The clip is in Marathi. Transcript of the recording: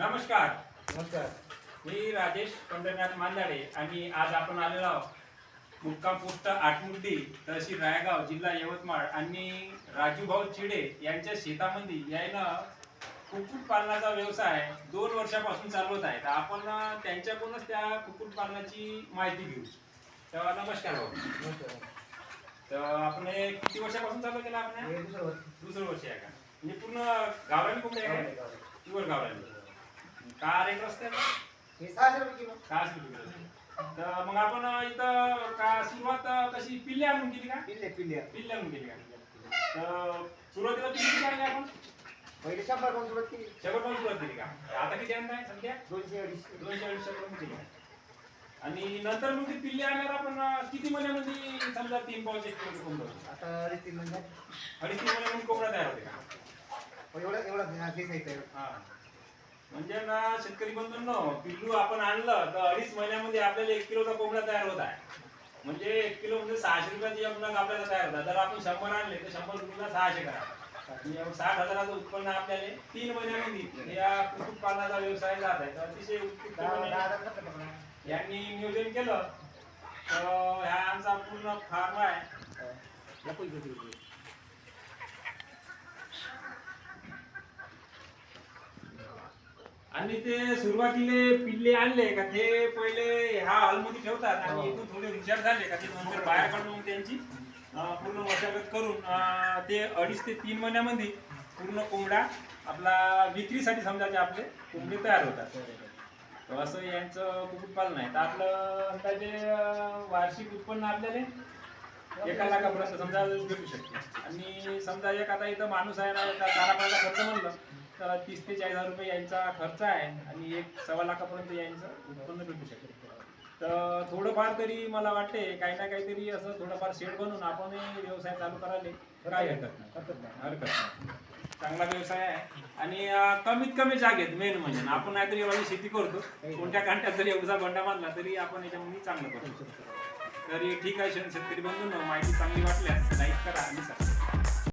नमस्कार. नमस्कार. मी राजेश पंढरनाथ मांदाडे आणि आज आपण आलेलो आहोत मुक्काम पोस्ट आटमुर्डी तहसील रायगाव जिल्हा यवतमाळ आणि राजूभाऊ चिडे यांच्या शेतामध्ये यायनं कुक्कुटपालनाचा व्यवसाय 2 वर्षापासून चालवत आहे. तर आपण त्यांच्याकडूनच त्या कुक्कुटपालनाची माहिती घेऊ. तर नमस्कार भाऊ. नमस्कार. तर आपण हे किती वर्षापासून चालू केलं आपण? हे दुसरं वर्ष आहे का? म्हणजे पूर्ण गावरानी कोंबडी आहे का? प्युअर गावरानी. का रेट असते? हे 600 रुपये किलो. 600 रुपये. तर मग आपण इथं का सुरुवात कशी पिल्ल्या आणून केली का? पिल्ल्या आणून केली का? तर सुरुवातीला किती आणले आपण? पहिले 100 पासून सुरुवात केली. 100 पासून सुरुवात केली का? आता किती आणताय सध्या? 200-250. 200-250 पर्यंत केली का? आणि नंतर मग ती पिल्ल्या आणल्यावर आपण किती महिन्यामध्ये समजा 3 पाऊच 1 किलो कोंबडं आता 3 महिन्यात 2.5-3 महिन्यामध्ये कोंबडा तयार होते का? एवढा केस आहे. हा. म्हणजे ना शेतकरी बंधूंनो, पिल्लू आपण आणलं तर 2.5 महिन्यामध्ये आपल्याला 1 किलोचा कोंबडा तयार होत आहे. म्हणजे 1 किलो म्हणजे 600 रुपयाची एक नग आपल्याला तयार होतात. जर आपण 100 आणले तर 100 रुपयाला 600 करा. 60,000चं उत्पन्न आपल्याला 3 महिन्यामध्ये या कुक्कुटपालनाचा व्यवसाय जात आहे. तर अतिशय उत्कृष्टपणे यांनी नियोजन केलं. तर हा आमचा पूर्ण फार्म आहे. आणि ते सुरुवातीले पिल्ले आणले का ते पहिले ह्या हॉलमध्ये ठेवतात आणि इथून थोडे हुशार झाले का ते नंतर बाहेर काढून त्यांची पूर्ण मशागत करून ते 2.5 ते 3 महिन्यामध्ये पूर्ण कोंबडा आपला विक्रीसाठी समजा ते आपले कोंबडे तयार होतात. तर असं यांचं कुक्कुटपालन आहे. तर आपलं अंदाजे वार्षिक उत्पन्न आपल्याला 1 लाखापर्यंत समजा भेटू शकते. आणि समजा एक आता इथं माणूस आहे ना, चारा पाण्याचा खर्च म्हणलं तर 30 ते 40 हजार रुपये यांचा खर्च आहे आणि 1-1.25 लाखापर्यंत यांचं उत्पन्न भेटू शकते. तर थोडंफार तरी मला वाटते काही ना काहीतरी असं थोडंफार शेड बनवून आपण व्यवसाय चालू करायला काय हरकत नाही. चांगला व्यवसाय आहे आणि कमीत कमी जागेत मेन म्हणजे आपण नाहीतरी एवढी शेती करतो. कोणत्या कांट्यात जरी एवढा बंडा बांधला तरी आपण याच्यामध्ये चांगलं करतो. तरी ठीक आहे शेतकरी बंधूंनो, माहिती चांगली वाटल्यास लाईक करा आणि सबस्क्राईब